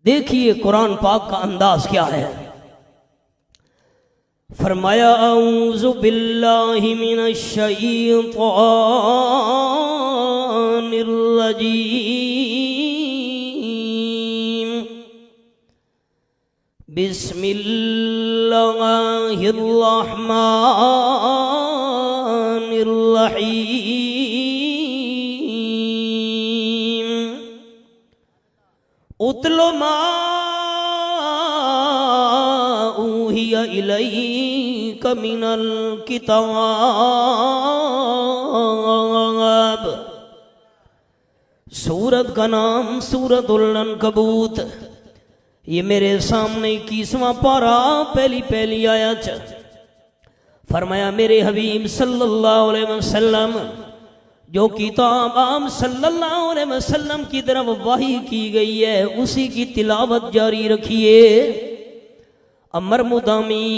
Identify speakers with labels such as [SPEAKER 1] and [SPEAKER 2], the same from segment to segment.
[SPEAKER 1] دیکھیے قرآن پاک کا انداز کیا ہے. فرمایا اعوذ باللہ من الشیطان الرجیم بسم اللہ الرحمن الرحیم اتل ما اوحی الیک من الکتاب. سورت کا نام سورت العنکبوت. یہ میرے سامنے 21واں پارہ پہلی آیت. فرمایا میرے حبیب صلی اللہ علیہ وسلم جو کتاب آپ صلی اللہ علیہ وسلم کی طرف وحی کی گئی ہے اسی کی تلاوت جاری رکھیے. امر مدامی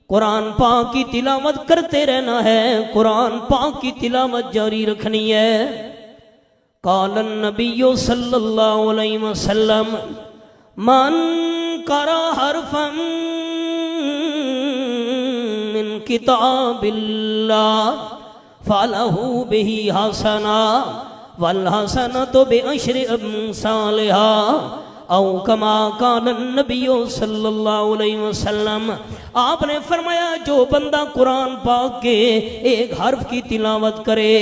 [SPEAKER 1] قرآن پاک کی تلاوت کرتے رہنا ہے، قرآن پاک کی تلاوت جاری رکھنی ہے. قال النبی صلی اللہ علیہ وسلم من قرأ حرفا من کتاب اللہ فَلَهُ بِهِ حَسَنَةٌ وَالْحَسَنَةُ بِعَشْرِ أَمْثَالِهَا او کما قال النبی صلی اللہ علیہ وسلم. آپ نے فرمایا جو بندہ قرآن پاک کے ایک حرف کی تلاوت کرے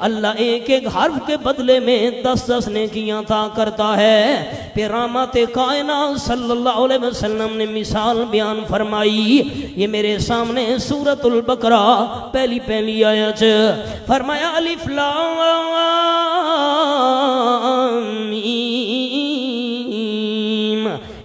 [SPEAKER 1] اللہ ایک حرف کے بدلے میں 10 نیکیاں عطا کرتا ہے. پھر رحمت کائنات صلی اللہ علیہ وسلم نے مثال بیان فرمائی. یہ میرے سامنے سورۃ البقرہ پہلی آیت. فرمایا الف لام میم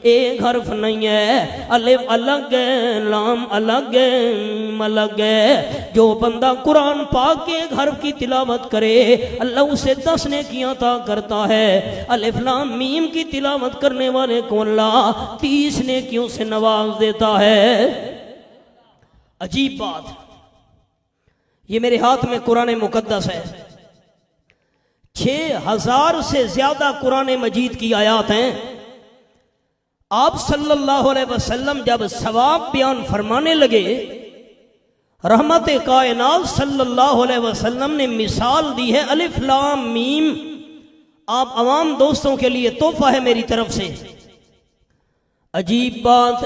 [SPEAKER 1] ایک حرف نہیں ہے، الف الگ ہے، لام الگ ہے، میم الگ ہے. جو بندہ قرآن پاک کے ایک حرف کی تلاوت کرے اللہ اسے 10 نیکیاں عطا کرتا ہے. الف لام میم کی تلاوت کرنے والے کو اللہ 30 نیکیوں سے نواز دیتا ہے. عجیب بات، یہ میرے ہاتھ میں قرآن مقدس ہے. 6000 سے زیادہ قرآن مجید کی آیات ہیں. آپ صلی اللہ علیہ وسلم جب ثواب بیان فرمانے لگے رحمت کائنات صلی اللہ علیہ وسلم نے مثال دی ہے الف لام میم. آپ عوام دوستوں کے لیے تحفہ ہے میری طرف سے. عجیب بات،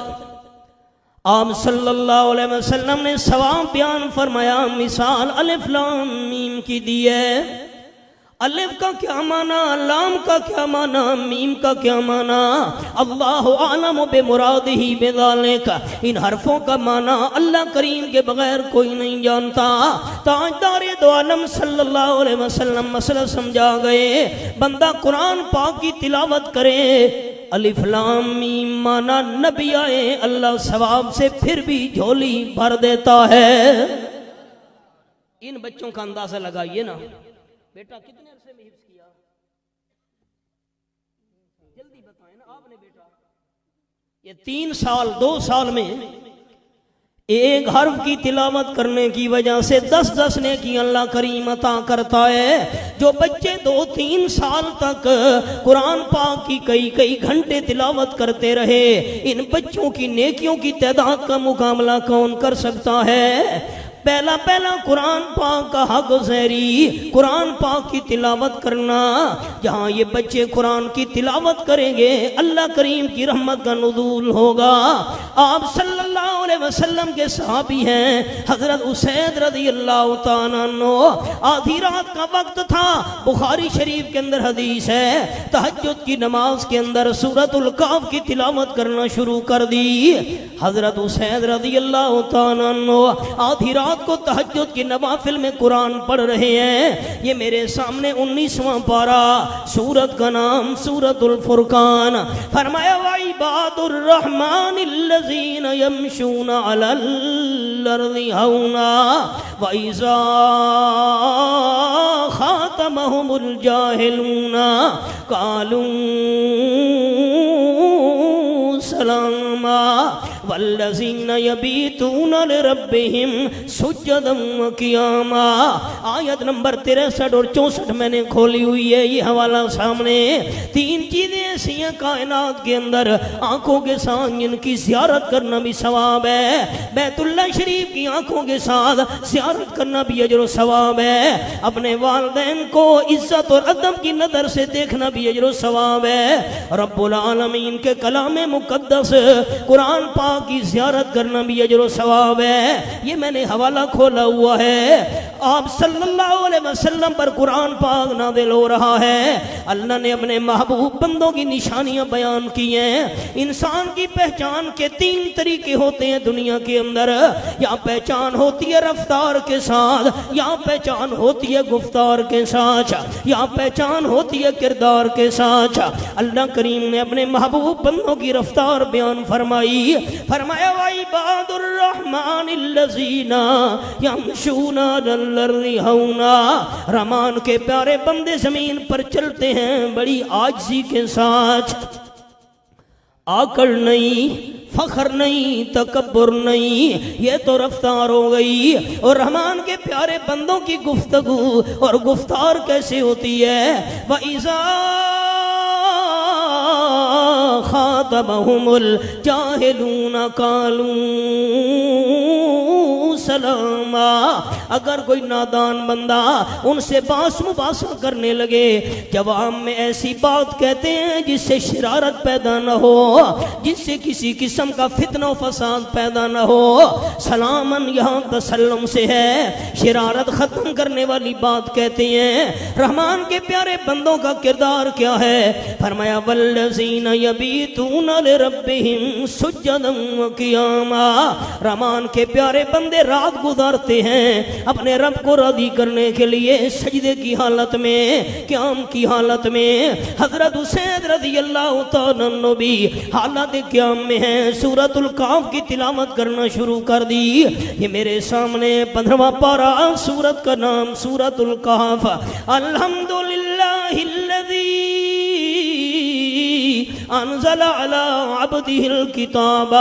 [SPEAKER 1] آپ صلی اللہ علیہ وسلم نے ثواب بیان فرمایا مثال الف لام میم کی دی ہے. الف کا کیا معنی، لام کا کیا معنی، میم کا کیا معنی، اللہ اعلم بمرادہ بذالک. ان حرفوں کا معنی اللہ کریم کے بغیر کوئی نہیں جانتا. تاجدار دو عالم صلی اللہ علیہ وسلم مسئلہ سمجھا گئے. بندہ قرآن پاک کی تلاوت کرے الف لام میم معنی نبی آئے اللہ ثواب سے پھر بھی جھولی بھر دیتا ہے. ان بچوں کا اندازہ لگائیے نا. بیٹا کتنے عرصے میں حفظ کیا؟ جلدی بتائیں نا آپ نے. بیٹا یہ 3 سال 2 سال میں ایک حرف کی تلاوت کرنے کی وجہ سے 10 نیکی اللہ کریم عطا کرتا ہے. جو بچے 2-3 سال تک قرآن پاک کی کئی گھنٹے تلاوت کرتے رہے ان بچوں کی نیکیوں کی تعداد کا مقابلہ کون کر سکتا ہے؟ پہلا قرآن پاک کا حق زہری قرآن پاک کی تلاوت کرنا. جہاں یہ بچے قرآن کی تلاوت کریں گے اللہ کریم کی رحمت کا نزول ہوگا. آپ صلی اللہ علیہ وسلم کے صحابی ہیں حضرت اسید رضی اللہ تعالیٰ عنہ. آدھی رات کا وقت تھا، بخاری شریف کے اندر حدیث ہے تہجد کی نماز کے اندر سورۃ الکہف کی تلاوت کرنا شروع کر دی. حضرت اسید رضی اللہ تعالیٰ عنہ آدھی رات کو تہجد کی نوافل میں قرآن پڑھ رہے ہیں. یہ میرے سامنے 19واں پارہ سورت کا نام سورت الفرقان. فرمایا وعباد الرحمن الذین یمشون علی الارض ہونا وَإِذَا خَاطَبَهُمُ الْجَاهِلُونَ قَالُوا سَلَامًا والذین یبیتون لربہم سجدا وقیاما۔ آیت نمبر 63 اور 64 میں نے کھولی ہوئی ہے، یہ حوالہ سامنے۔ تین چیزیں ایسی ہیں کائنات کے اندر آنکھوں کے ساتھ جن کی زیارت کرنا بھی ثواب ہے، بیت اللہ شریف کی آنکھوں کے ساتھ زیارت کرنا بھی اجر و ثواب ہے، اپنے والدین کو عزت اور ادب کی نظر سے دیکھنا بھی اجر و ثواب ہے، رب العالمین کے کلام مقدس قرآن پاک کی زیارت کرنا بھی اجر و ثواب ہے۔ یہ میں نے حوالہ کھولا ہوا ہے، آپ صلی اللہ علیہ وسلم پر قرآن پاک نازل ہو رہا ہے، اللہ نے اپنے محبوب بندوں کی نشانیاں بیان کی ہیں۔ انسان کی پہچان کے تین طریقے ہوتے ہیں دنیا کے اندر، یا پہچان ہوتی ہے رفتار کے ساتھ، یا پہچان ہوتی ہے گفتار کے ساتھ، یا پہچان ہوتی ہے کردار کے ساتھ۔ اللہ کریم نے اپنے محبوب بندوں کی رفتار بیان فرمائی، فرمایا وَعِبَادُ الرَّحْمَنِ الَّذِينَ يَمْشُونَ عَلَى الْأَرْضِ هَوْنًا، رحمان کے پیارے بندے زمین پر چلتے ہیں بڑی عاجزی کے ساتھ، آکڑ نہیں، فخر نہیں، تکبر نہیں، یہ تو رفتار ہو گئی۔ اور رحمان کے پیارے بندوں کی گفتگو اور گفتار کیسے ہوتی ہے؟ وَإِذَا خَاطَبَهُمُ الْجَاهِلُونَ قَالُوا سلاما، اگر کوئی نادان بندہ ان سے باس مباحثہ کرنے لگے، جواب میں ایسی بات کہتے ہیں جس سے شرارت پیدا نہ ہو، جس سے کسی قسم کا فتنہ و فساد پیدا نہ ہو۔ سلامن یہاں تسلم سے ہے، شرارت ختم کرنے والی بات کہتے ہیں۔ رحمان کے پیارے بندوں کا کردار کیا ہے؟ فرمایا والذین یبیتون لربہم سجدا وقیاما، رحمان کے پیارے بندے رات گزارتے ہیں اپنے رب کو راضی کرنے کے لیے سجدے کی حالت میں، قیام کی حالت میں۔ حضرت حسین رضی اللہ تعالیٰ عنہ بھی حالت قیام میں ہیں، سورۃ الکہف کی تلاوت کرنا شروع کر دی۔ یہ میرے سامنے 15واں پارہ، سورت کا نام سورۃ الکہف۔ الحمدللہ الذی انزل علی عبدہ الکتاب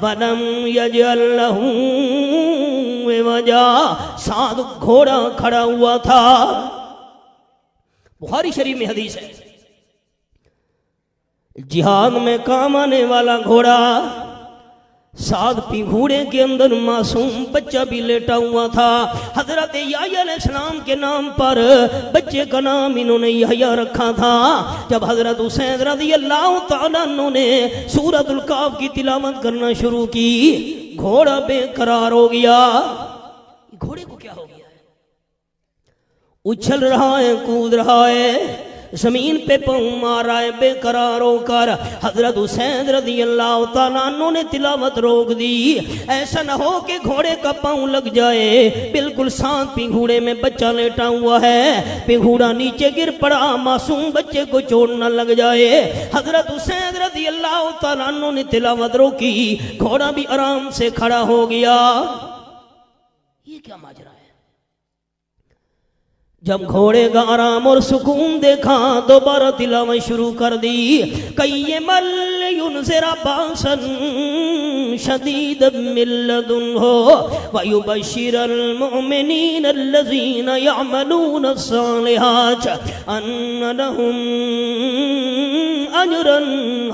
[SPEAKER 1] ولم یجعل لہ وجہ، ساتھ گھوڑا کھڑا ہوا تھا، بخاری شریف میں حدیث ہے، جہاد میں کام آنے والا گھوڑا، ساتھ بھی گھوڑے کے اندر معصوم بچہ بھی لیٹا ہوا تھا۔ حضرت یحییٰ علیہ السلام کے نام پر بچے کا نام انہوں نے یحییٰ رکھا تھا۔ جب حضرت حسین رضی اللہ تعالیٰ عنہ نے سورۃ الکہف کی تلاوت کرنا شروع کی، گھوڑا بے قرار ہو گیا۔ گھوڑے کو کیا ہو گیا ہے؟ اچھل رہا ہے، کود رہا ہے، زمین پہ پاؤں مار رہا ہے بے قرار ہو کر۔ حضرت حسین رضی اللہ تعالیٰ عنہ نے تلاوت روک دی، ایسا نہ ہو کہ گھوڑے کا پاؤں لگ جائے۔ بالکل ساتھ بھی گھوڑے میں بچہ لیٹا ہوا ہے، پہ گھوڑا نیچے گر پڑا، معصوم بچے کو چوٹ نہ لگ جائے۔ حضرت حسین رضی اللہ تعالیٰ عنہ نے تلاوت روکی، گھوڑا بھی آرام سے کھڑا ہو گیا۔ یہ کیا ماجرا ہے؟ جب گھوڑے کا آرام اور سکون دیکھا، دوبارہ تلاوت شروع کر دی۔ قیم لینذر باسا شدیدا من لدنہ ویبشر المؤمنین الذین یعملون الصالحات ان لہم اجرا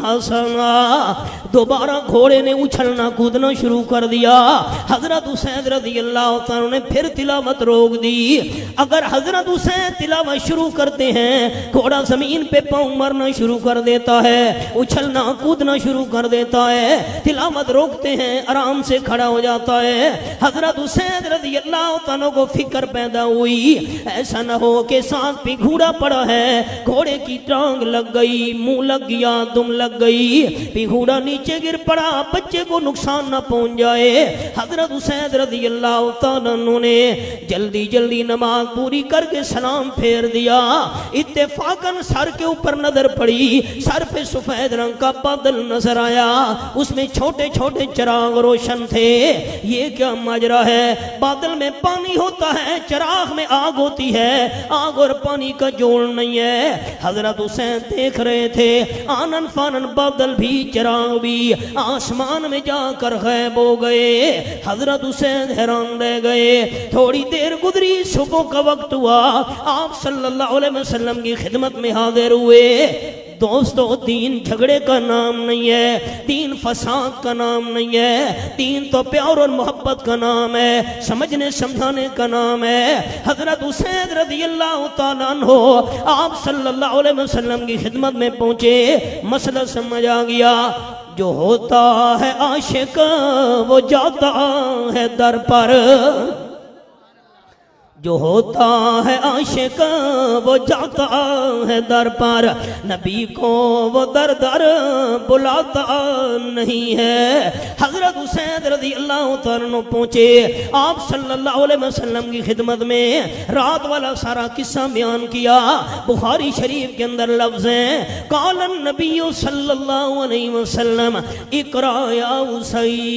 [SPEAKER 1] حسنا۔ دوبارہ گھوڑے نے اچھلنا کودنا شروع کر دیا۔ حضرت حسین رضی اللہ تعالیٰ نے پھر تلاوت روک دی۔ اگر حضرت حسین تلاوت شروع کرتے ہیں، گھوڑا زمین پہ پاؤں مارنا شروع کر دیتا ہے، اچھلنا کودنا شروع کر دیتا ہے۔ تلاوت روکتے ہیں، آرام سے کھڑا ہو جاتا ہے۔ حضرت حسین رضی اللہ تعالیٰ کو فکر پیدا ہوئی، ایسا نہ ہو کہ ساتھ پہ گھوڑا پڑا ہے، گھوڑے کی ٹانگ لگ گئی، منہ لگ گیا، دم لگ گئی، پہ گھوڑا نیچے گر پڑا، بچے کو نقصان نہ پہنچ جائے۔ حضرت حسین رضی اللہ تعالیٰ نے جلدی جلدی نماز پوری کر کے سلام پھیر دیا۔ اتفاقاً سر کے اوپر نظر پڑی، سر پہ سفید رنگ کا بادل نظر آیا، اس میں چھوٹے چھوٹے چراغ روشن تھے۔ یہ کیا ماجرا ہے؟ بادل میں پانی ہوتا ہے، چراغ میں آگ ہوتی ہے، آگ اور پانی کا جوڑ نہیں ہے۔ حضرت حسین دیکھ رہے تھے، آنن فانن قرآن بادل بھی چراغ بھی آسمان میں جا کر غائب ہو گئے. حضرت حسین حیران رہ گئے. تھوڑی دیر گزری, صبح کا وقت ہوا, آپ صلی اللہ علیہ وسلم کی خدمت میں حاضر ہوئے. دوستو, دین جھگڑے کا نام نہیں ہے, دین فساد کا نام نہیں ہے, دین تو پیار اور محبت کا نام ہے, سمجھنے سمجھانے کا نام ہے. حضرت حسین رضی اللہ تعالیٰ عنہ آپ صلی اللہ علیہ وسلم کی خدمت میں پہنچے. مسئلہ سمجھ آ گیا. جو ہوتا ہے عاشق وہ جاتا ہے در پر, جو ہوتا ہے عاشق وہ جاتا ہے در پر, نبی کو وہ در در بلاتا نہیں ہے. حضرت حسین رضی اللہ تعالیٰ عنہ پہنچے آپ صلی اللہ علیہ وسلم کی خدمت میں. رات والا سارا قصہ بیان کیا. بخاری شریف کے اندر لفظ ہیں, قال النبی صلی اللہ علیہ وسلم اقرا یا اسید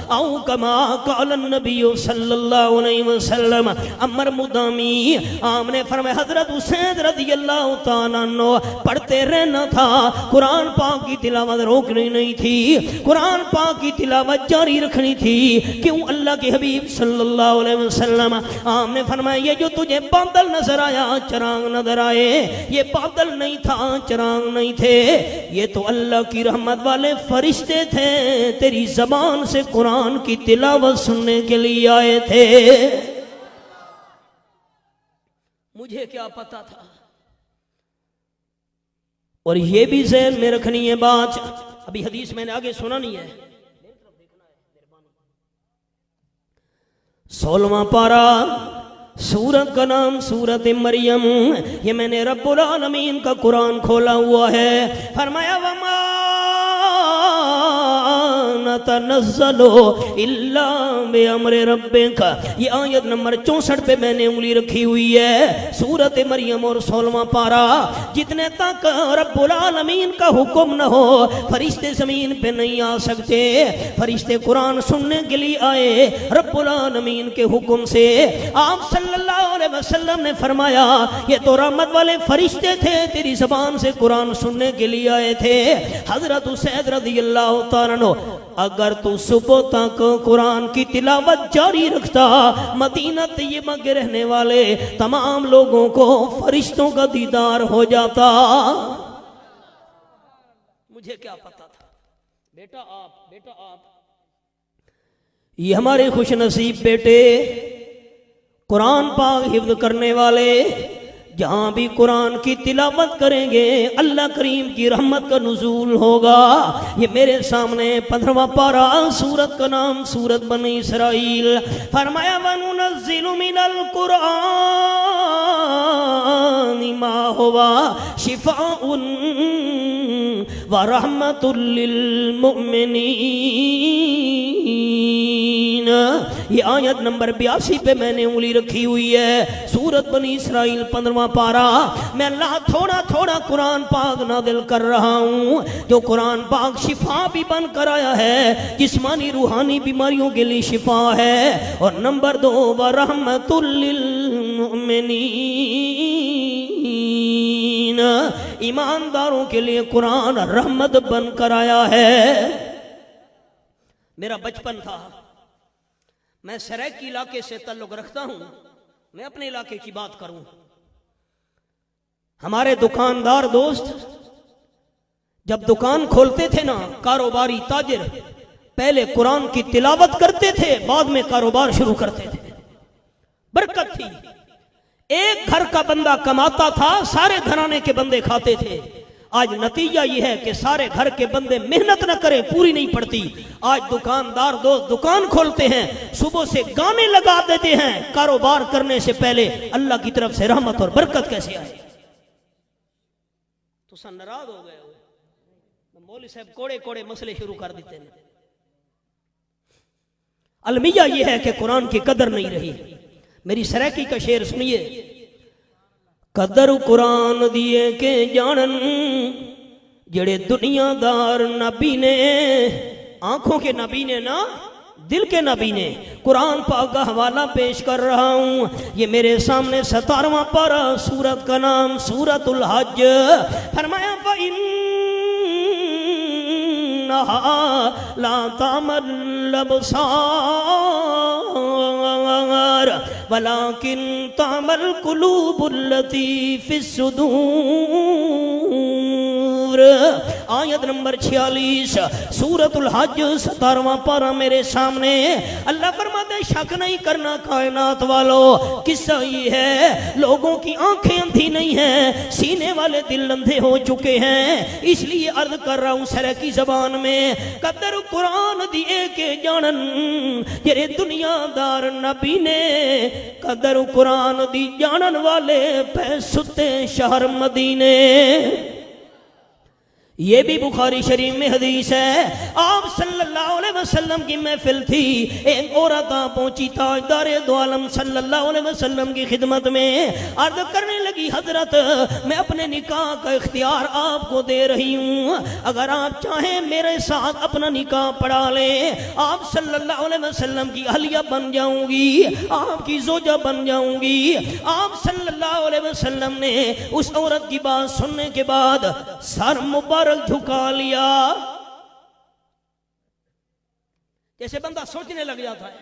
[SPEAKER 1] او کما قال النبی صلی اللہ علیہ وسلم. عمر مدامی آپ نے فرمایا حضرت حسین رضی اللہ تعالیٰ عنہ پڑھتے رہنا تھا, قرآن پاک کی تلاوت روکنی نہیں تھی, قرآن پاک کی تلاوت جاری رکھنی تھی. کیوں؟ اللہ کے حبیب صلی اللہ علیہ وسلم آپ نے فرمایا یہ جو تجھے بادل نظر آیا, چراغ نظر آئے, یہ بادل نہیں تھا, چراغ نہیں تھے, یہ تو اللہ کی رحمت والے فرشتے تھے, تیری زبان سے قرآن کی تلاوت سننے کے لیے آئے تھے. مجھے کیا پتا تھا. اور یہ بھی ذہن میں رکھنی ہے بات, ابھی حدیث میں نے آگے سنا نہیں ہے. 16واں پارہ, سورت کا نام سورت مریم. یہ میں نے رب العالمین کا قرآن کھولا ہوا ہے. فرمایا وما نتنزل الا بامر ربک. یہ آیت نمبر 64 پہ میں نے انگلی رکھی ہوئی ہے. سورت مریم اور 16واں پارہ. جتنے تک رب العالمین کا حکم نہ ہو فرشتے زمین پہ نہیں آ سکتے. فرشتے قرآن سننے کے لیے آئے رب العالمین کے حکم سے. آپ صلی اللہ علیہ وسلم نے فرمایا یہ تو رحمت والے فرشتے تھے, تیری زبان سے قرآن سننے کے لیے آئے تھے. حضرت حسین رضی اللہ تعالیٰ عنہ اگر تو صبح تک قرآن کی تلاوت جاری رکھتا, مدینہ طیبہ کے رہنے والے تمام لوگوں کو فرشتوں کا دیدار ہو جاتا. مجھے کیا پتا تھا. بیٹا آپ یہ ہمارے خوش نصیب بیٹے, قرآن پاک حفظ کرنے والے, جہاں بھی قرآن کی تلاوت کریں گے اللہ کریم کی رحمت کا نزول ہوگا. یہ میرے سامنے 15واں پارہ, سورت کا نام سورت بنی اسرائیل. فرمایا وَنُنَزِّلُ مِنَ الْقُرْآنِ مَا هُوَ شِفَاءٌ وَرَحْمَةٌ لِّلْمُؤْمِنِينَ. یہ آیت نمبر 82 پہ میں نے انگلی رکھی ہوئی ہے. سورت بنی اسرائیل 15واں پارہ. میں اللہ تھوڑا تھوڑا قرآن پاک نازل کر رہا ہوں جو قرآن پاک شفا بھی بن کر آیا ہے, جسمانی روحانی بیماریوں کے لیے شفا ہے. اور نمبر 2 وَرَحْمَةٌ لِّلْمُؤْمِنِينَ, ایمانداروں کے لیے قرآن رحمت بن کر آیا ہے. میرا بچپن تھا, میں سرائکی علاقے سے تعلق رکھتا ہوں, میں اپنے علاقے کی بات کروں. ہمارے دکاندار دوست جب دکان کھولتے تھے نا, کاروباری تاجر پہلے قرآن کی تلاوت کرتے تھے, بعد میں کاروبار شروع کرتے تھے. برکت تھی. ایک گھر کا بندہ کماتا تھا, سارے گھرانے کے بندے کھاتے تھے. آج نتیجہ یہ ہے کہ سارے گھر کے بندے محنت نہ کریں پوری نہیں پڑتی. آج دکاندار دوست دکان کھولتے ہیں, صبح سے گانے لگا دیتے ہیں, کاروبار کرنے سے پہلے اللہ کی طرف سے رحمت اور برکت کیسے آئے. تو سن ناراض ہو گئے ہو, مولوی صاحب کوڑے کوڑے مسئلے شروع کر دیتے ہیں. المیہ یہ ہے کہ قرآن کی قدر نہیں رہی. میری سرائکی کا شعر سنیے. قدر قرآن دیے کے جانن جڑے دنیا دار نبی نے, آنکھوں کے نبی نے نا, دل کے نبی نے قرآن پاک کا حوالہ پیش کر رہا ہوں. یہ میرے سامنے 17واں پارہ، سورت کا نام سورت الحج. فرمایا فَإِنَّهَا لَا تَعْمَى الْأَبْصَارُ وَلَكِنْ تَعْمَى الْقُلُوبُ الَّتِي فِي الصُّدُورِ. آیت نمبر 46 سورت الحج 17واں پارہ میرے سامنے. اللہ فرماتے ہیں شک نہیں کرنا کائنات والو، قصہ یہ ہے لوگوں کی آنکھیں اندھی نہیں ہیں، سینے والے دل اندھے ہو چکے ہیں. اس لیے عرض کر رہا ہوں سرکی زبان میں، قدر قرآن دیے کے جانن تیرے دنیا دار نبی نے، قدر قرآن دی جانن والے پہ ستے شہر مدینے. یہ بھی بخاری شریف میں حدیث ہے. آپ صلی اللہ علیہ وسلم کی محفل تھی، ایک عورت پہنچی تاجدار دو عالم صلی اللہ علیہ وسلم کی خدمت میں، عرض کرنے لگی حضرت میں اپنے نکاح کا اختیار آپ کو دے رہی ہوں، اگر آپ چاہیں میرے ساتھ اپنا نکاح پڑھا لیں، آپ صلی اللہ علیہ وسلم کی اہلیہ بن جاؤں گی، آپ کی زوجہ بن جاؤں گی. آپ صلی اللہ علیہ وسلم نے اس عورت کی بات سننے کے بعد سر مبارک جھکا لیا، جیسے بندہ سوچنے لگ جاتا ہے.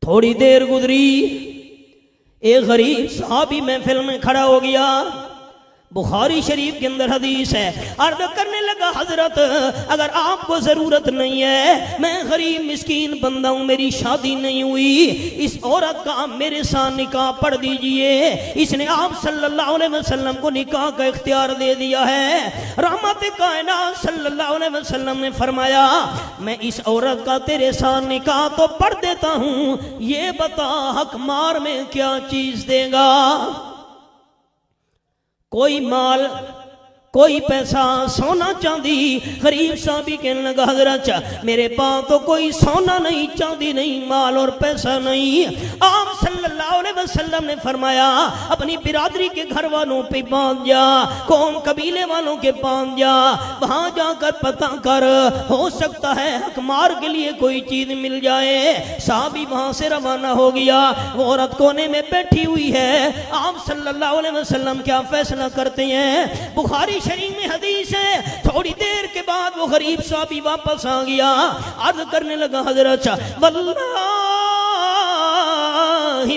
[SPEAKER 1] تھوڑی دیر گزری، ایک غریب صحابی محفل میں کھڑا ہو گیا. بخاری شریف کے اندر حدیث ہے، عرض کرنے لگا حضرت اگر آپ کو ضرورت نہیں ہے، میں غریب مسکین بندہ ہوں، میری شادی نہیں ہوئی، اس عورت کا میرے ساتھ نکاح پڑھ دیجئے. اس نے آپ صلی اللہ علیہ وسلم کو نکاح کا اختیار دے دیا ہے. رحمت کائنات صلی اللہ علیہ وسلم نے فرمایا میں اس عورت کا تیرے ساتھ نکاح تو پڑھ دیتا ہوں، یہ بتا حق مار میں کیا چیز دے گا؟ کوئی مال، کوئی پیسہ، سونا چاندی. غریب صاحبی کہنے لگا حضرت میرے پاس تو کوئی سونا نہیں، چاندی نہیں، مال اور پیسہ نہیں. آپ صلی اللہ علیہ وسلم نے فرمایا اپنی برادری کے گھر والوں پہ باندھ جا، قوم قبیلے والوں کے باندھ جا، وہاں جا کر پتہ کر، ہو سکتا ہے حق مار کے لیے کوئی چیز مل جائے. صحابی وہاں سے روانہ ہو گیا. وہ عورت کونے میں بیٹھی ہوئی ہے. آپ صلی اللہ علیہ وسلم کیا فیصلہ کرتے ہیں؟ بخاری شریف میں حدیث ہے، تھوڑی دیر کے بعد وہ غریب صحابی واپس آ گیا. عرض کرنے لگا حضرت واللہ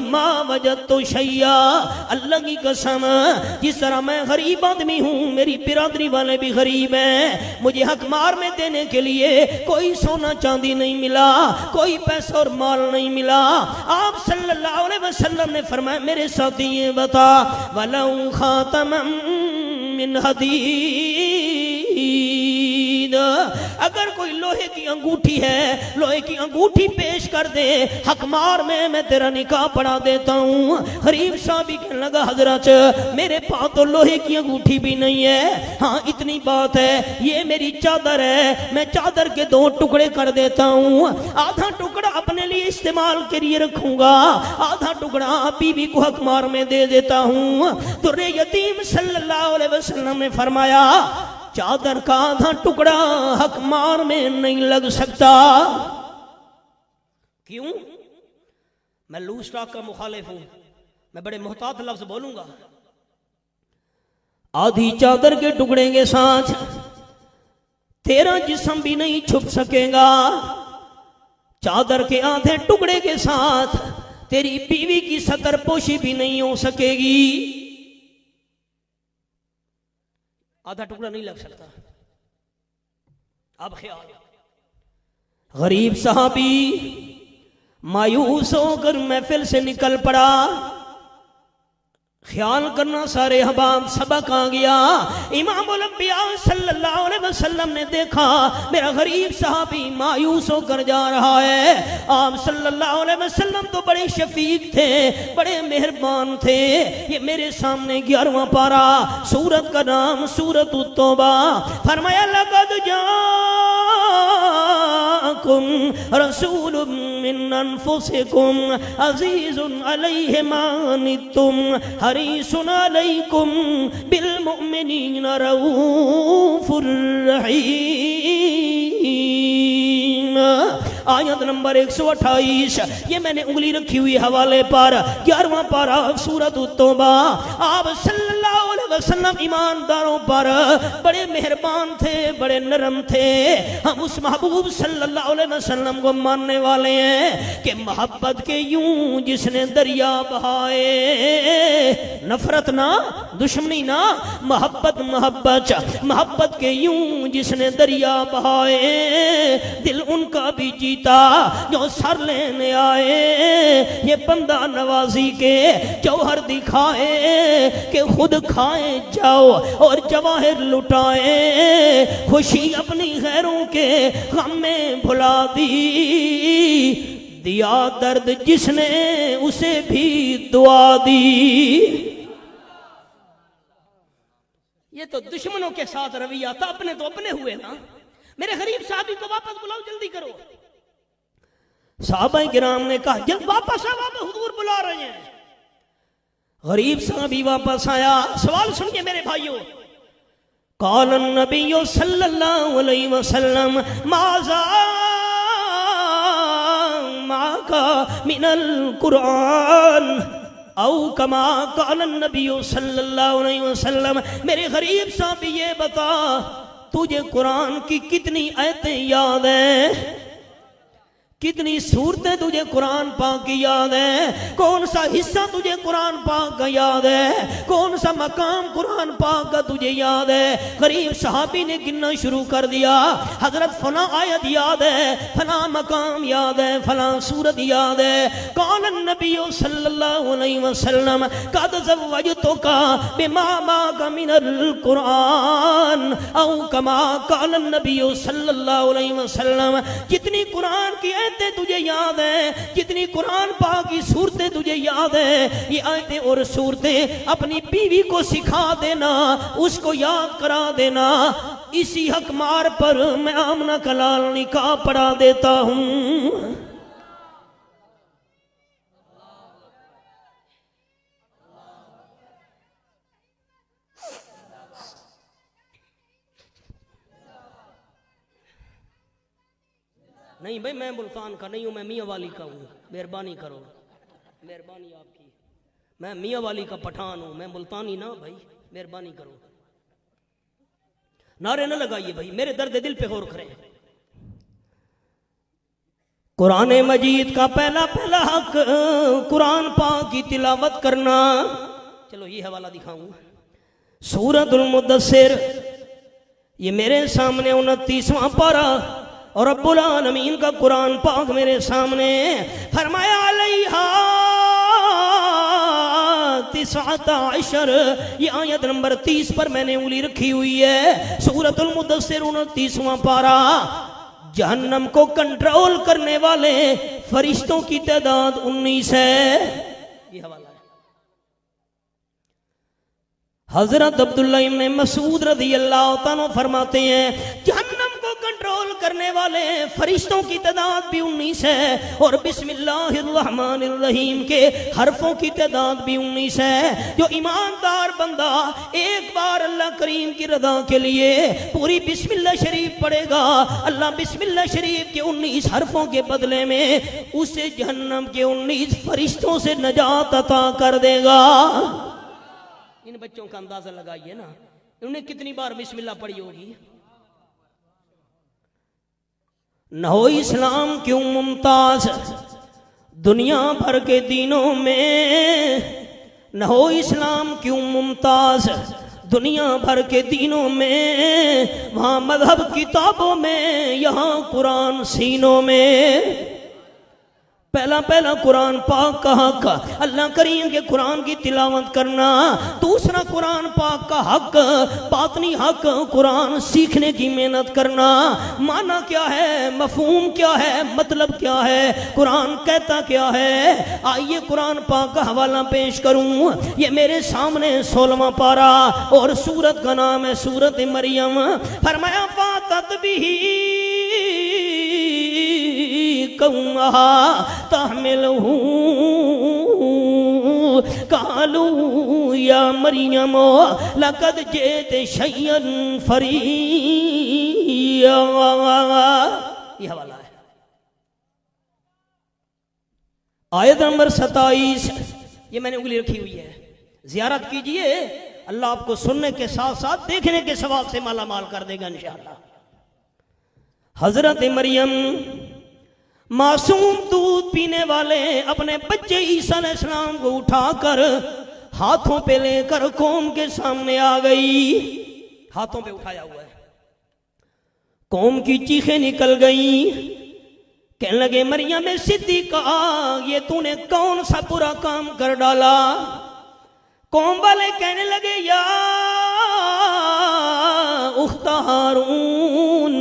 [SPEAKER 1] ما وجدت شیئا، اللہ کی قسم جس طرح میں غریب آدمی ہوں میری برادری والے بھی غریب ہیں، مجھے حق مار میں دینے کے لیے کوئی سونا چاندی نہیں ملا، کوئی پیسہ اور مال نہیں ملا. آپ صلی اللہ علیہ وسلم نے فرمایا میرے ساتھی یہ بتا وَلَوْ خَاتَمًا من حدید، اگر کوئی لوہے کی انگوٹھی ہے، لوہے کی انگوٹھی پیش کر دے، حق مار میں تیرا نکاح پڑھا دیتا ہوں. غریب صاحبی کہنے لگا حضرت میرے پاس تو لوہے کی انگوٹھی بھی نہیں ہے، ہاں اتنی بات ہے یہ میری چادر ہے، میں چادر کے 2 ٹکڑے کر دیتا ہوں، آدھا ٹکڑا اپنے لیے استعمال کے لیے رکھوں گا، آدھا ٹکڑا بیوی کو حق مار میں دے دیتا ہوں. در یتیم صلی اللہ علیہ وسلم نے فرمایا چادر کا آدھا ٹکڑا حق مار میں نہیں لگ سکتا. کیوں؟ میں لوز ٹاک کا مخالف ہوں، میں بڑے محتاط لفظ بولوں گا. آدھی چادر کے ٹکڑے کے ساتھ تیرا جسم بھی نہیں چھپ سکے گا، چادر کے آدھے ٹکڑے کے ساتھ تیری بیوی کی ستر پوشی بھی نہیں ہو سکے گی. آدھا ٹکڑا نہیں لگ سکتا. اب خیال، غریب صحابی مایوس ہو کر محفل سے نکل پڑا. خیال کرنا سارے احباب سبق آ گیا. امام الانبیاء صلی اللہ علیہ وسلم نے دیکھا میرا غریب صحابی مایوس ہو کر جا رہا ہے. آپ صلی اللہ علیہ وسلم تو بڑے شفیق تھے، بڑے مہربان تھے. یہ میرے سامنے 11واں پارہ، سورت کا نام سورت التوبہ. فرمایا لقد جاءکم رسول من انفسکم عزیز علیہ ما عنتم حریص علیکم بالمؤمنین رؤوف الرحیم. آیت نمبر 128. یہ میں نے انگلی رکھی ہوئی حوالے پر 11واں پارہ سورۃ التوبہ. آپ صلی اللہ علیہ وسلم ایمانداروں پر بڑے مہربان تھے، بڑے نرم تھے. ہم اس محبوب صلی اللہ علیہ وسلم کو ماننے والے ہیں کہ محبت کے یوں جس نے دریا بہائے، نفرت نہ، دشمنی نہ، محبت کے یوں جس نے دریا بہائے، دل ان کا بھی جیتا جو سر لینے آئے. یہ بندہ نوازی کے جوہر دکھائے کہ خود کھائے جاؤ اور جواہر لٹائے. خوشی اپنی غیروں کے غم میں بھلا دی، دیا درد جس نے اسے بھی دعا دی. یہ تو دشمنوں کے ساتھ رویہ تھا، اپنے تو اپنے ہوئے نا. میرے غریب صحابی کو واپس بلاؤ، جلدی کرو. صحابہ کرام نے کہا جلد واپس آ، واپس حضور بلا رہے ہیں. غریب صحابی واپس آیا. سوال سنیے میرے بھائیوں. قال النبی صلی اللہ علیہ وسلم ماذا معك من القرآن او کما قال النبی صلی اللہ علیہ وسلم. میرے غریب صاحب یہ بتا تجھے قرآن کی کتنی آیتیں یاد ہیں، کتنی صورتیں تجھے قرآن پاک کی یاد ہے، کون سا حصہ تجھے قرآن پاک کا یاد ہے، کون سا مقام قرآن پاک کا تجھے یاد ہے. غریب صحابی نے گننا شروع کر دیا. حضرت فلاں آیت یاد ہے، فلاں مقام یاد ہے، فلاں صورت یاد ہے. قال النبی صلی اللہ علیہ وسلم قد زوجتک بما معک من القرآن او کما قال النبی صلی اللہ علیہ وسلم. جتنی قرآن کی تجھے یاد ہے، جتنی قرآن پاک کی صورتیں تجھے یاد ہے، یہ آیتیں اور صورتیں اپنی بیوی کو سکھا دینا، اس کو یاد کرا دینا. اسی حق مار پر میں آمنہ کا لال نکاح پڑھا دیتا ہوں. نہیں بھائی میں ملتان کا نہیں ہوں، میں میاں والی کا ہوں. مہربانی کرو، مہربانی آپ کی. میں میاں والی کا پٹھان ہوں، میں ملتانی نہ. بھائی مہربانی کرو، نعرے نہ لگائیے بھائی، میرے درد دل پہ غور کریں. قرآن مجید کا پہلا حق قرآن پاک کی تلاوت کرنا. چلو یہ حوالہ دکھاؤں. سورۃ المدثر، یہ میرے سامنے 29واں پارہ اور رب العالمین کا قرآن پاک میرے سامنے. فرمایا علیہا 19. یہ آیت نمبر 30 پر میں نے انگلی رکھی ہوئی ہے. سورۃ المدثر 29واں پارہ. جہنم کو کنٹرول کرنے والے فرشتوں کی تعداد 19 ہے. یہ حوالہ ہے. حضرت عبداللہ ابن مسعود رضی اللہ تعالیٰ فرماتے ہیں جہنم کو کنٹرول کرنے والے فرشتوں کی تعداد بھی 19 ہے، اور بسم اللہ الرحمن الرحیم کے حرفوں کی تعداد بھی 19 ہے. جو ایماندار بندہ ایک بار اللہ کریم کی رضا کے لیے پوری بسم اللہ شریف پڑھے گا، اللہ بسم اللہ شریف کے 19 حرفوں کے بدلے میں اسے جہنم کے 19 فرشتوں سے نجات عطا کر دے گا. ان بچوں کا اندازہ لگائیے نا، انہوں نے کتنی بار بسم اللہ پڑھی ہوگی. نہ ہو اسلام کیوں ممتاز دنیا بھر کے دینوں میں، نہ ہو اسلام کیوں ممتاز دنیا بھر کے دینوں میں، وہاں مذہب کتابوں میں، یہاں قرآن سینوں میں. پہلا قرآن پاک کا حق اللہ کریم کے قرآن کی تلاوت کرنا. دوسرا قرآن پاک کا حق، باطنی حق، قرآن سیکھنے کی محنت کرنا. معنی کیا ہے، مفہوم کیا ہے، مطلب کیا ہے، قرآن کہتا کیا ہے. آئیے قرآن پاک کا حوالہ پیش کروں. یہ میرے سامنے 16واں پارہ اور سورت کا نام ہے سورت مریم. فرمایا فاتت بھی قومہا تحملہ قالوا یا مریم لقد جئت شیئا فریا. یہ حوالہ ہے. آیت نمبر 27، یہ میں نے انگلی رکھی ہوئی ہے، زیارت کیجئے، اللہ آپ کو سننے کے ساتھ ساتھ دیکھنے کے ثواب سے مالا مال کر دے گا انشاءاللہ۔ حضرت مریم معصوم دودھ پینے والے اپنے بچے عیسیٰ علیہ السلام کو اٹھا کر ہاتھوں پہ لے کر قوم کے سامنے آ گئی، ہاتھوں پہ اٹھایا ہوا ہے، قوم کی چیخیں نکل گئیں، کہنے لگے مریم صدیقہ یہ تو نے کون سا برا کام کر ڈالا؟ قوم والے کہنے لگے یا اخت ہارون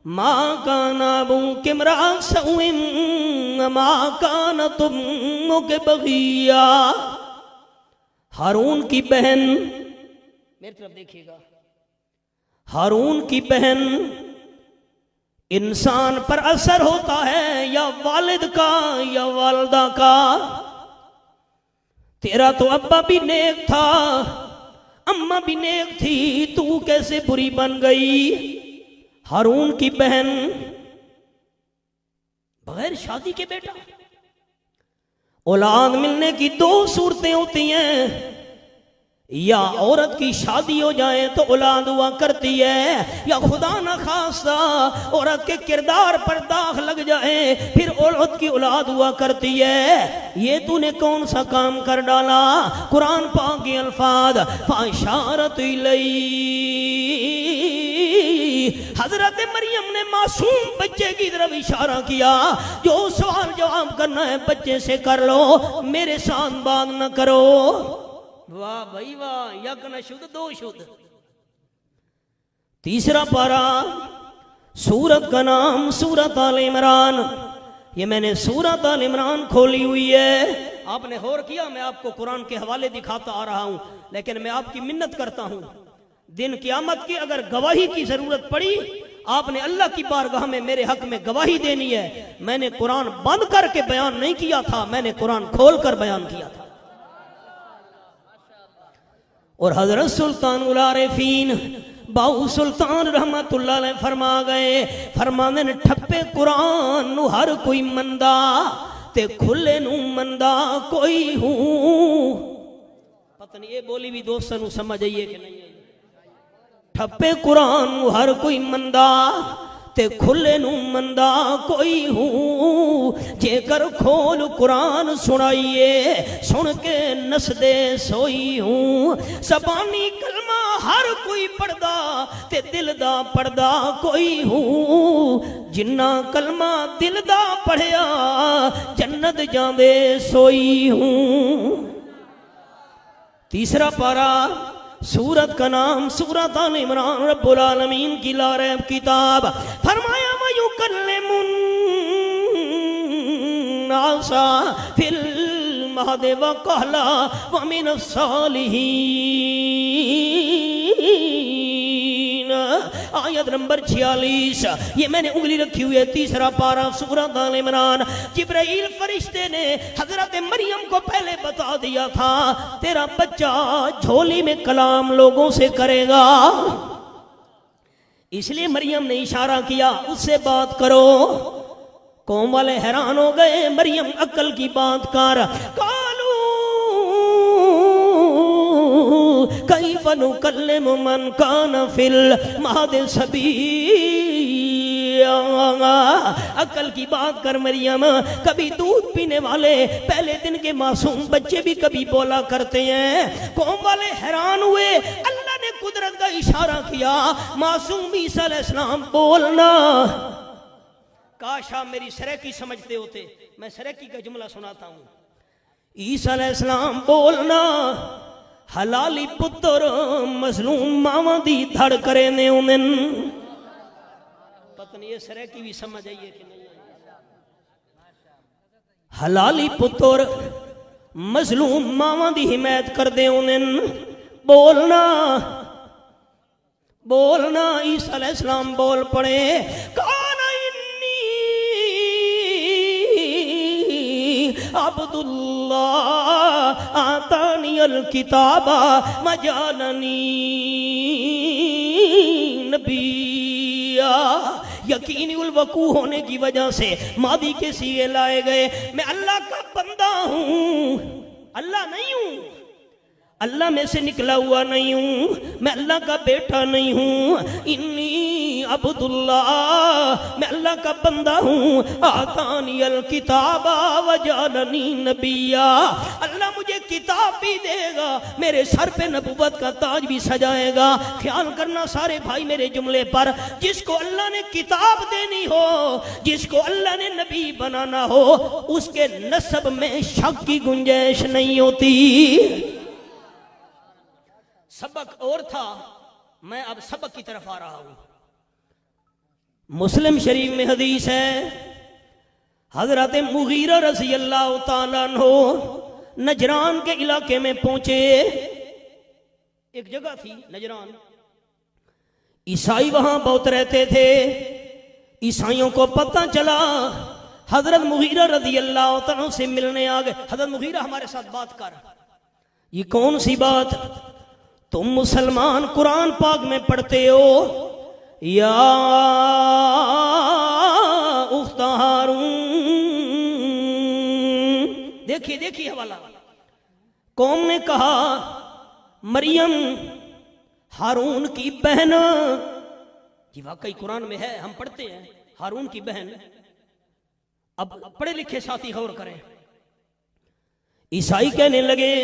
[SPEAKER 1] ما کان ابوک امرأ سوء ما کانت امک بغیا۔ ہارون کی بہن، میری طرف دیکھیے گا، ہارون کی بہن، انسان پر اثر ہوتا ہے یا والد کا یا والدہ کا، تیرا تو ابا بھی نیک تھا، اماں بھی نیک تھی، تو کیسے بری بن گئی؟ ہارون کی بہن، بغیر شادی کے بیٹا، اولاد ملنے کی دو صورتیں ہوتی ہیں، یا عورت کی شادی ہو جائے تو اولاد ہوا کرتی ہے، یا خدا نہ خواستہ عورت کے کردار پر داغ لگ جائے پھر عورت کی اولاد ہوا کرتی ہے۔ یہ تو نے کون سا کام کر ڈالا؟ قرآن پاک کے الفاظ فاشارت الیہ، حضرت مریم نے معصوم بچے کی طرف اشارہ کیا، جو سوال جواب کرنا ہے بچے سے کر لو، میرے ساتھ بات نہ کرو۔ واہ بھائی واہ، یک نہ شد دو شد۔ تیسرا پارہ، سورت کا نام سورت آل عمران، یہ میں نے سورت آل عمران کھولی ہوئی ہے، آپ نے غور کیا میں آپ کو قرآن کے حوالے دکھاتا آ رہا ہوں، لیکن میں آپ کی منت کرتا ہوں دن قیامت کی اگر گواہی کی ضرورت پڑی، آپ نے اللہ کی بارگاہ میں میرے حق میں گواہی دینی ہے، میں نے قرآن بند کر کے بیان نہیں کیا تھا، میں نے قرآن کھول کر بیان کیا تھا۔ اور حضرت سلطان العارفین باؤ سلطان رحمت اللہ علیہ فرما گئے، فرمانے نے ٹھپے قرآن نو ہر کوئی مندہ تے کھلے نو مندہ کوئی ہوں۔ پتہ نہیں یہ بولی بھی دوستوں نو سمجھ آئیے کہ نہیں آئیے؟ ٹھپے قرآن نو ہر کوئی مندہ تے کھلے نو مندہ کوئی ہوں، جے کر کھول قرآن سنائیے سن کے نس دے سوئی ہوں۔ زبانی کلمہ ہر کوئی پڑھدا تے دل دا پڑھدا کوئی ہوں، جنہ کلمہ دل دا پڑھیا جنت جاندے سوئی ہوں۔ تیسرا پارہ، سورت کا نام سورت آل عمران، رب العالمین کی لا ریب کتاب، فرمایا وَيُكَلِّمُ النَّاسَ فِي الْمَهْدِ وَكَهْلًا وَمِنَ الصَّالِحِينَ۔ آیت نمبر 46، یہ میں نے انگلی رکھی ہوئی ہے، تیسرا پارہ سورت آل عمران۔ جبرائیل فرشتے نے حضرت مریم کو پہلے بتا دیا تھا تیرا بچہ جھولی میں کلام لوگوں سے کرے گا، اس لیے مریم نے اشارہ کیا اس سے بات کرو۔ قوم والے حیران ہو گئے، مریم عقل کی بات کر، کیف نکلم من کان فی المہد صبیا، عقل کی بات کر مریم، کبھی دودھ پینے والے پہلے دن کے معصوم بچے بھی کبھی بولا کرتے ہیں۔ قوم والے حیران ہوئے، اللہ نے قدرت کا اشارہ کیا، معصوم عیسیٰ علیہ السلام بولنا۔ کاش آپ میری سریکی سمجھتے ہوتے، میں سریکی کا جملہ سناتا ہوں۔ عیسیٰ علیہ السلام بولنا، حلالی پتر مظلوم ماواں دی دھڑ کرے نے انن۔ پتہ نہیں یہ سریکی بھی سمجھ آئیے کہ نہیں آئیے؟ حلالی پتر مظلوم ماواں دی حمایت کر دے انن، بولنا بولنا۔ عیسیٰ علیہ السلام بول پڑے، عبد اللہ آتانی الکتاب مجالنی نبی، یقینی الوقوع ہونے کی وجہ سے ماضی کے صیغے لائے گئے. میں اللہ کا بندہ ہوں، اللہ نہیں ہوں، اللہ میں سے نکلا ہوا نہیں ہوں، میں اللہ کا بیٹا نہیں ہوں. انی عبداللہ، میں اللہ کا بندہ ہوں. آتانی الکتاب وجعلنی نبیا، اللہ مجھے کتاب بھی دے گا، میرے سر پہ نبوت کا تاج بھی سجائے گا. خیال کرنا سارے بھائی میرے جملے پر، جس کو اللہ نے کتاب دینی ہو، جس کو اللہ نے نبی بنانا ہو، اس کے نسب میں شک کی گنجائش نہیں ہوتی. سبق اور تھا، میں اب سبق کی طرف آ رہا ہوں. مسلم شریف میں حدیث ہے، حضرت مغیرہ رضی اللہ تعالیٰ عنہ نجران کے علاقے میں پہنچے. ایک جگہ تھی نجران، عیسائی وہاں بہت رہتے تھے. عیسائیوں کو پتہ چلا، حضرت مغیرہ رضی اللہ تعالیٰ سے ملنے آ گئے. حضرت مغیرہ ہمارے ساتھ بات کر. یہ کون سی بات؟ تم مسلمان قرآن پاک میں پڑھتے ہو یا اخت ہارون. دیکھیے حوالہ. قوم نے کہا مریم ہارون کی بہن. یہ واقعی قرآن میں ہے، ہم پڑھتے ہیں ہارون کی بہن. اب پڑھے لکھے ساتھی غور کریں. عیسائی کہنے لگے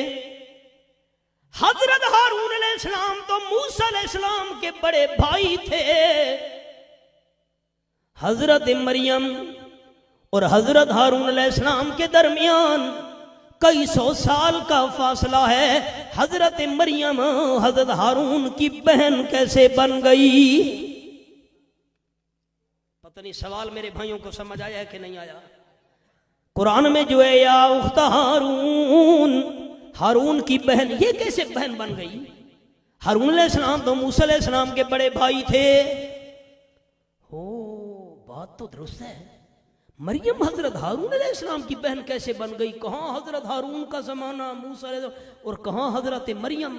[SPEAKER 1] حضرت ہارون علیہ السلام تو موسیٰ علیہ السلام کے بڑے بھائی تھے. حضرت مریم اور حضرت ہارون علیہ السلام کے درمیان کئی سو سال کا فاصلہ ہے. حضرت مریم حضرت ہارون کی بہن کیسے بن گئی؟ پتہ نہیں سوال میرے بھائیوں کو سمجھ آیا ہے کہ نہیں آیا؟ قرآن میں جو ہے یا اخت ہارون، ہارون کی بہن، یہ کیسے بہن بن گئی؟ ہارون علیہ السلام تو موسیٰ علیہ السلام کے بڑے بھائی تھے. بات تو درست ہے. مریم حضرت ہارون علیہ السلام کی بہن کیسے بن گئی؟ کہاں حضرت ہارون کا زمانہ موسیٰ علیہ السلام اور کہاں حضرت مریم.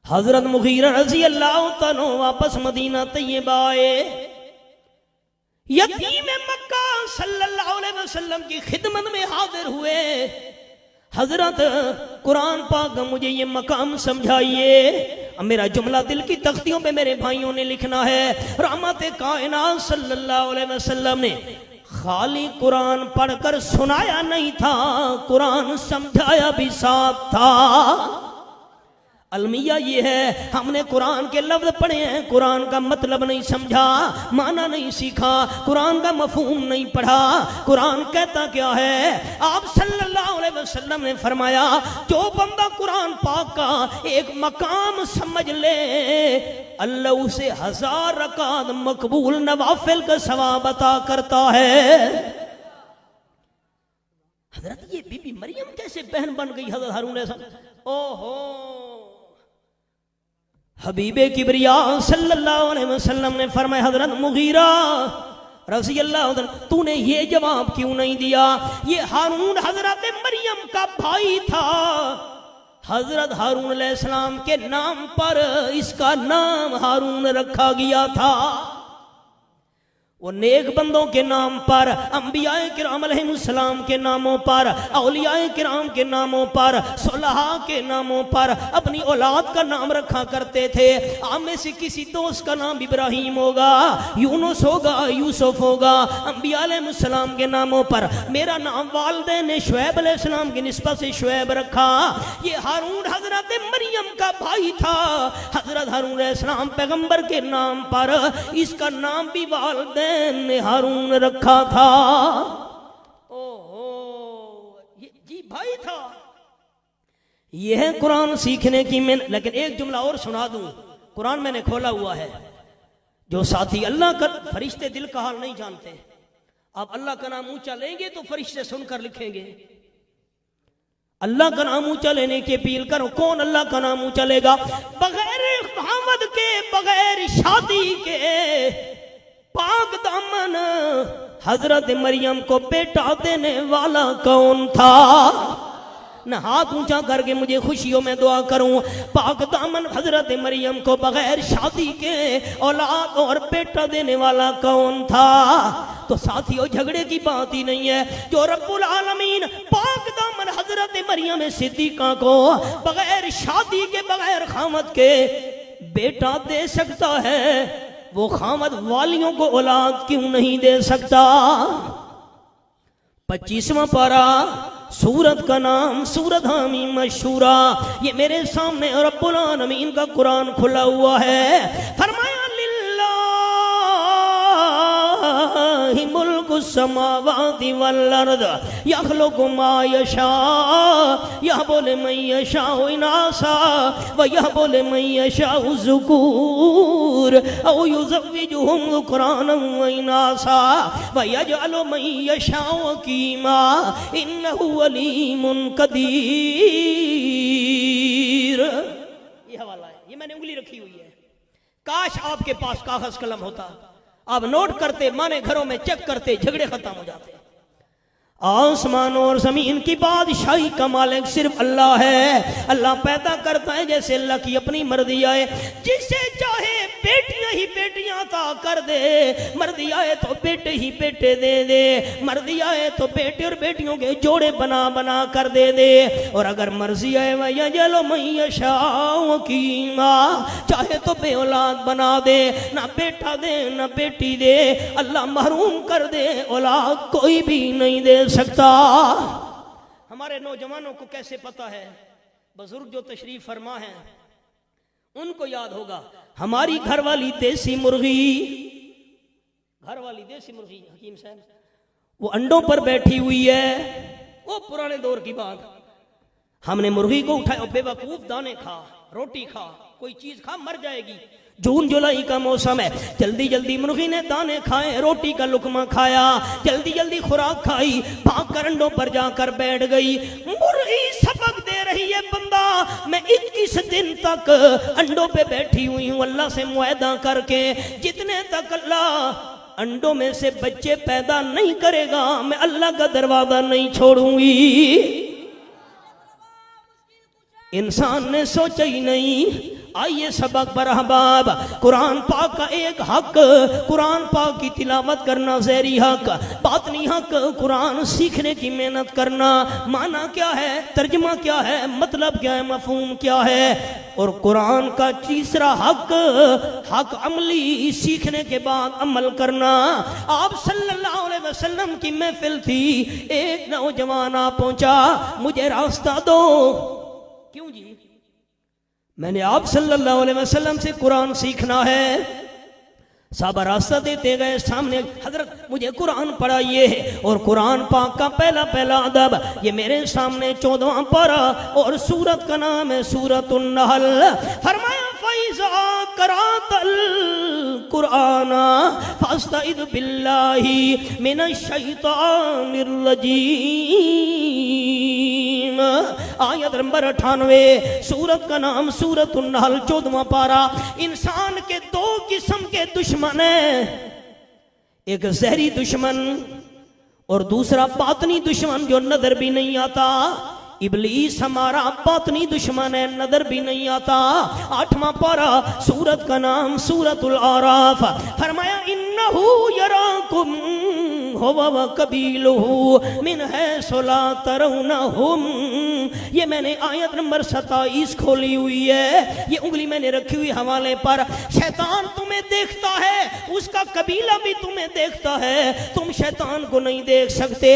[SPEAKER 1] حضرت مغیرہ رضی اللہ تعالیٰ واپس مدینہ طیبہ آئے. یتیم مکہ صلی اللہ علیہ وسلم کی خدمت میں حاضر ہوئے. حضرت قرآن پاک مجھے یہ مقام سمجھائیے. میرا جملہ دل کی تختیوں پہ میرے بھائیوں نے لکھنا ہے. رحمت کائنات صلی اللہ علیہ وسلم نے خالی قرآن پڑھ کر سنایا نہیں تھا، قرآن سمجھایا بھی ساتھ تھا. المیہ یہ ہے، ہم نے قرآن کے لفظ پڑھے ہیں، قرآن کا مطلب نہیں سمجھا، معنی نہیں سیکھا، قرآن کا مفہوم نہیں پڑھا. قرآن کہتا کیا ہے؟ آپ صلی اللہ علیہ وسلم نے فرمایا جو بندہ قرآن پاک کا ایک مقام سمجھ لے، اللہ اسے 1000 رکعت مقبول نوافل کا ثواب عطا کرتا ہے. حضرت یہ بی بی مریم کیسے بہن بن گئی حضرت ہارون علیہ السلام؟ حبیب کبریا صلی اللہ علیہ وسلم نے فرمایا حضرت مغیرہ رضی اللہ عنہ تو نے یہ جواب کیوں نہیں دیا؟ یہ ہارون حضرت مریم کا بھائی تھا. حضرت ہارون علیہ السلام کے نام پر اس کا نام ہارون رکھا گیا تھا. وہ نیک بندوں کے نام پر، انبیاء کرام علیہ السلام کے ناموں پر، اولیاء کرام کے ناموں پر، صلحاء کے ناموں پر اپنی اولاد کا نام رکھا کرتے تھے. آپ میں سے کسی دوست کا نام ابراہیم ہوگا، یونس ہوگا، یوسف ہوگا. انبیاء علیہ السلام کے ناموں پر میرا نام والدین نے شعیب علیہ السلام کی نسبت سے شعیب رکھا. یہ ہارون حضرت مریم کا بھائی تھا. حضرت ہارون علیہ السلام پیغمبر کے نام پر اس کا نام بھی والدین نے ہارون رکھا تھا. جی بھائی تھا. یہ ہے قرآن سیکھنے کی میں. لیکن ایک جملہ اور سنا دوں، قرآن میں نے کھولا ہوا ہے. جو ساتھی اللہ کا، فرشتے دل کا حال نہیں جانتے. آپ اللہ کا نام اونچا لیں گے تو فرشتے سن کر لکھیں گے. اللہ کا نام اونچا لینے کی اپیل کرو. کون اللہ کا نام اونچا لے گا؟ بغیر محمد کے، بغیر شادی کے پاک دامن حضرت مریم کو بیٹا دینے والا کون تھا؟ نہ ہاتھ اونچا کر کے مجھے خوشیوں میں دعا کروں. پاک دامن حضرت مریم کو بغیر شادی کے اولاد اور بیٹا دینے والا کون تھا؟ تو ساتھیوں جھگڑے کی بات ہی نہیں ہے. جو رب العالمین پاک دامن حضرت مریم صدیقہ کو بغیر شادی کے بغیر خامد کے بیٹا دے سکتا ہے، وہ خامد والیوں کو اولاد کیوں نہیں دے سکتا؟ 25واں پارہ، سورت کا نام سورت حامی مشہورہ. یہ میرے سامنے رب العالمین کا قرآن کھلا ہوا ہے. فرمایا ملک السماوات والارض یخلق ما یشاء یہب لمن یشاء اناثا ویہب لمن یشاء الذکور او یزوجہم ذکرانا واناثا ویجعل من یشاء عقیما انہ علیم قدیر. یہ حوالہ ہے، یہ میں نے انگلی رکھی ہوئی ہے. کاش آپ کے پاس کاغذ قلم ہوتا، آپ نوٹ کرتے، مانے گھروں میں چیک کرتے، جھگڑے ختم ہو جاتے. آسمان اور زمین کی بادشاہی کا مالک صرف اللہ ہے. اللہ پیدا کرتا ہے جیسے اللہ کی اپنی مرضی آئے. جسے چاہے بیٹیاں ہی بیٹیاں عطا کر دے، مرضی آئے تو بیٹے ہی بیٹے دے دے، مرضی آئے تو بیٹے اور بیٹیوں کے جوڑے بنا بنا کر دے دے. اور اگر مرضی آئے وَيَجْعَلُ مَن يَشَاءُ عَقِيمًا، چاہے تو بے اولاد بنا دے، نہ بیٹا دے نہ بیٹی دے. اللہ محروم کر دے، اولاد کوئی بھی نہیں دے سکتا. ہمارے نوجوانوں کو کیسے پتا ہے؟ بزرگ جو تشریف فرما ہیں ان کو یاد ہوگا. ہماری گھر والی دیسی مرغی، گھر والی دیسی مرغی حکیم صاحب، وہ انڈوں پر بیٹھی ہوئی ہے. وہ پرانے دور کی بات. ہم نے مرغی کو اٹھایا، بے وقوف دانے کھا، روٹی کھا، کوئی چیز کھا، مر جائے گی. جون جولائی کا موسم ہے، جلدی جلدی مرغی نے دانے کھائے، روٹی کا لقمہ کھایا، جلدی جلدی خوراک کھائی، بھاگ کر انڈوں پر جا کر بیٹھ گئی. مرغی سبق دے رہی ہے، بندہ میں 21 دن تک انڈوں پہ بیٹھی ہوئی ہوں اللہ سے معاہدہ کر کے، جتنے تک اللہ انڈوں میں سے بچے پیدا نہیں کرے گا میں اللہ کا دروازہ نہیں چھوڑوں گی. انسان نے سوچا ہی نہیں. آئیے سبق پر احباب، قرآن پاک کا ایک حق، قرآن پاک کی تلاوت کرنا ظاہری حق، باطنی حق قرآن سیکھنے کی محنت کرنا. معنی کیا ہے، ترجمہ کیا ہے، مطلب کیا ہے، مفہوم کیا ہے. اور قرآن کا تیسرا حق، حق عملی، سیکھنے کے بعد عمل کرنا. آپ صلی اللہ علیہ وسلم کی محفل تھی، ایک نوجوان آ پہنچا، مجھے راستہ دو. کیوں جی؟ میں نے آپ صلی اللہ علیہ وسلم سے قرآن سیکھنا ہے. صحابہ راستہ دیتے گئے، سامنے حضرت مجھے قرآن پڑھائیے. اور قرآن پاک کا پہلا پہلا ادب یہ میرے سامنے 14واں پارہ، اور سورت کا نام ہے سورت النحل. فرمایا فَإِذَا قَرَأْتَ الْقُرْآنَ فَاسْتَعِذْ بِاللَّهِ مِنَ الشَّيْطَانِ الرَّجِيمِ. آیت نمبر 98، سورت کا نام سورت النحل، 14واں پارہ. انسان کے دو قسم کے دشمن ہیں، ایک ظاہری دشمن اور دوسرا باطنی دشمن جو نظر بھی نہیں آتا. ابلیس ہمارا باطنی دشمن ہے، نظر بھی نہیں آتا. 8واں پارہ، سورت کا نام سورت الاعراف. فرمایا انہو یراکم هو وقبیلہ من حیث لا ترونہم. یہ میں نے آیت نمبر 27 کھولی ہوئی ہے، یہ انگلی میں نے رکھی ہوئی حوالے پر. شیطان تمہیں دیکھتا ہے، اس کا قبیلہ بھی تمہیں دیکھتا ہے، تم شیطان کو نہیں دیکھ سکتے.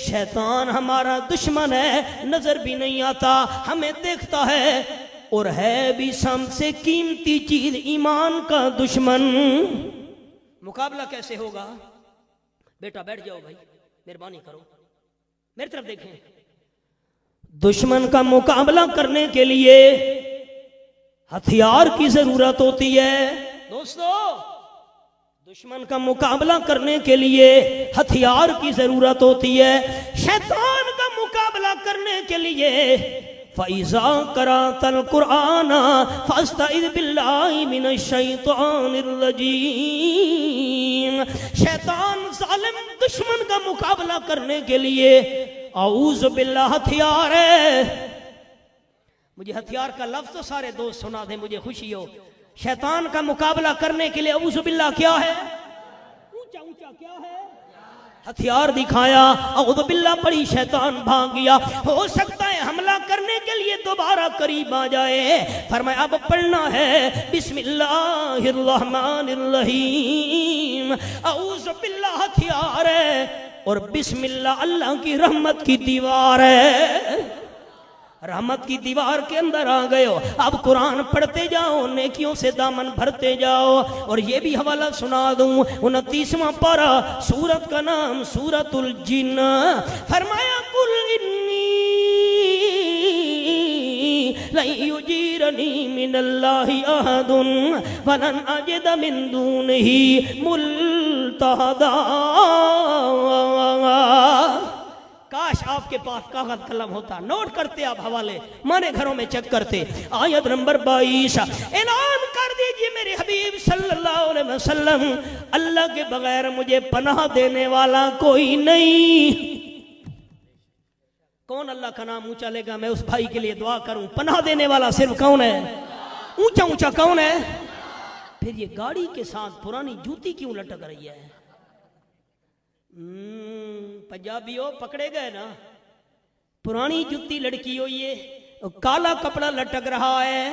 [SPEAKER 1] شیطان ہمارا دشمن ہے، نظر بھی نہیں آتا، ہمیں دیکھتا ہے، اور ہے بھی سب سے قیمتی چیز ایمان کا دشمن. مقابلہ کیسے ہوگا؟ بیٹا بیٹھ جاؤ بھائی، مہربانی کرو، میری طرف دیکھیں. دشمن کا مقابلہ کرنے کے لیے ہتھیار کی ضرورت ہوتی ہے. دوستو، دشمن کا مقابلہ کرنے کے لیے ہتھیار کی ضرورت ہوتی ہے. شیطان کا مقابلہ کرنے کے لیے فَإِذَا قَرَأْتَ الْقُرْآنَ فَاسْتَعِذْ بِاللَّهِ مِنَ الشَّيْطَانِ الرَّجِيمِ. شیطان ظالم دشمن کا مقابلہ کرنے کے لیے اعوذ باللہ ہتھیار ہے. مجھے ہتھیار کا لفظ تو سارے دوست سنا دیں مجھے خوشی ہو. شیطان کا مقابلہ کرنے کے لیے اعوذ باللہ کیا ہے؟ اونچا اونچا کیا ہے؟ ہتھیار دکھایا. اعوذ باللہ پڑھی شیطان بھاگ گیا. ہو سکتا ہے حملہ کرنے کے لیے دوبارہ قریب آ جائے. فرمایا اب پڑھنا ہے بسم اللہ الرحمن الرحیم. اعوذ باللہ ہتھیار ہے اور بسم اللہ اللہ کی رحمت کی دیوار ہے. رحمت کی دیوار کے اندر آ گئے ہو. اب قرآن پڑھتے جاؤ, نیکیوں سے دامن بھرتے جاؤ. اور یہ بھی حوالہ سنا دوں, 29واں پارہ, سورت کا نام سورت الجن. فرمایا قل انی لن یجیرنی من اللہ احد ولن اجد من دونہ ملتحدا. کاش آپ کے پاس کاغذ قلم ہوتا, نوٹ کرتے آپ حوالے, مانے گھروں میں چیک کرتے. آیت نمبر 22, اعلان کر دیجئے میرے حبیب صلی اللہ علیہ وسلم, اللہ کے بغیر مجھے پناہ دینے والا کوئی نہیں. کون اللہ کا نام اونچا لے گا؟ میں اس بھائی کے لیے دعا کروں. پناہ دینے والا صرف کون ہے؟ اونچا اونچا کون ہے؟ پھر یہ گاڑی کے ساتھ پرانی جوتی کیوں لٹک رہی ہے؟ پنجابیوں پکڑے گئے نا, پرانی جوتی لڑکی ہوئی ہے, کالا کپڑا لٹک رہا ہے.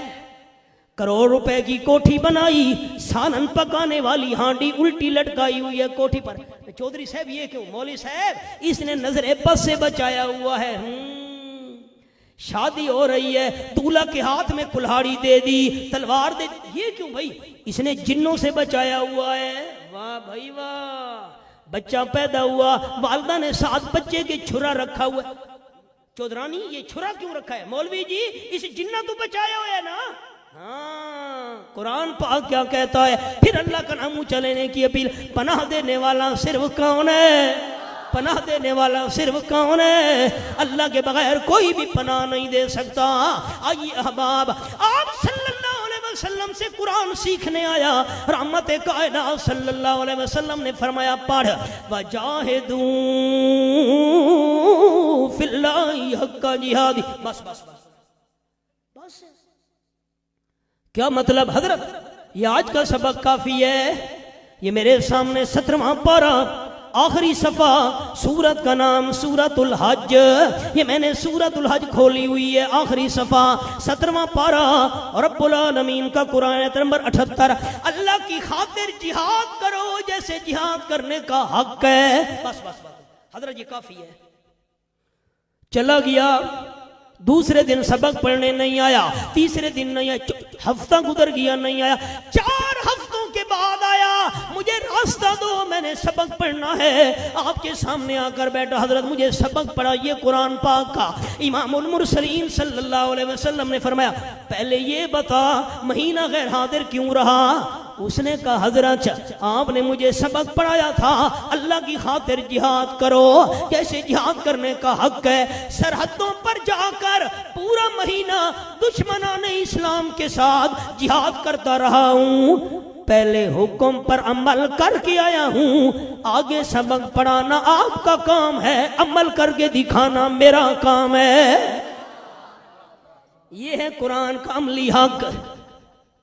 [SPEAKER 1] کروڑ روپے کی کوٹھی بنائی, سالن پکانے والی ہانڈی الٹی لٹکائی ہوئی ہے کوٹھی پر. چودھری صاحب یہ کیوں؟ مولوی صاحب اس نے نظر بد سے بچایا ہوا ہے. شادی ہو رہی ہے, دولہا کے ہاتھ میں کلہاڑی دے دی, تلوار دے دی. یہ کیوں بھائی؟ اس نے جنوں سے بچایا ہوا ہے. واہ بھائی واہ. بچہ پیدا ہوا, والدہ نے 7 بچے کے چھرا رکھا ہوا. چودرانی یہ چھرا کیوں رکھا ہے؟ مولوی جی اس جنہ تو بچایا ہوا ہے نا. ہاں, قرآن پاک کیا کہتا ہے؟ پھر اللہ کا نام اونچا لینے کی اپیل. پناہ دینے والا صرف کون ہے؟ پناہ دینے والا صرف کون ہے؟ اللہ کے بغیر کوئی بھی پناہ نہیں دے سکتا. آئیے احباب, آپ صلی اللہ علیہ وسلم سے قرآن سیکھنے آیا. رحمت کائنات صلی اللہ علیہ وسلم نے فرمایا پڑھ وجاہدوا فی اللہ حق جہاد. بس بس بس بس. کیا مطلب حضرت؟ یہ آج کا سبق کافی ہے. یہ میرے سامنے 17واں پارہ, آخری صفحہ, سورت کا نام سورت الحج. یہ میں نے سورت الحج کھولی ہوئی ہے, آخری صفحہ 17واں پارہ. رب العالمین کا قرآن آیت نمبر 78. اللہ کی خاطر جہاد کرو جیسے جہاد کرنے کا حق ہے. بس بس بس حضرت یہ کافی ہے. چلا گیا, دوسرے دن سبق پڑھنے نہیں آیا, تیسرے دن نہیں آیا, ہفتہ گزر گیا نہیں آیا, 4 ہفتوں کے بعد آیا. مجھے راستہ دو, میں نے سبق پڑھنا ہے. آپ کے سامنے آ کر بیٹھا. حضرت مجھے سبق پڑھائیے قرآن پاک کا. امام المرسلین صلی اللہ علیہ وسلم نے فرمایا پہلے یہ بتا مہینہ غیر حاضر کیوں رہا؟ اس نے کہا حضرت آپ نے مجھے سبق پڑھایا تھا اللہ کی خاطر جہاد کرو جیسے جہاد کرنے کا حق ہے. سرحدوں پر جا کر پورا مہینہ دشمنان اسلام کے ساتھ جہاد کرتا رہا ہوں. پہلے حکم پر عمل کر کے آیا ہوں, آگے سبق پڑھانا آپ کا کام ہے, عمل کر کے دکھانا میرا کام ہے. یہ ہے قرآن کا عملی حق.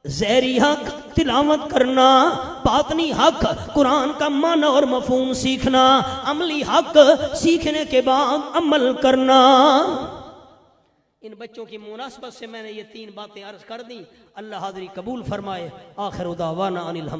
[SPEAKER 1] ظاہری حق تلاوت کرنا, باطنی حق قرآن کا معنی اور مفہوم سیکھنا, عملی حق سیکھنے کے بعد عمل کرنا. ان بچوں کی مناسبت سے میں نے یہ 3 باتیں عرض کر دی. اللہ حاضری قبول فرمائے. آخر دعوانا ان الحمد.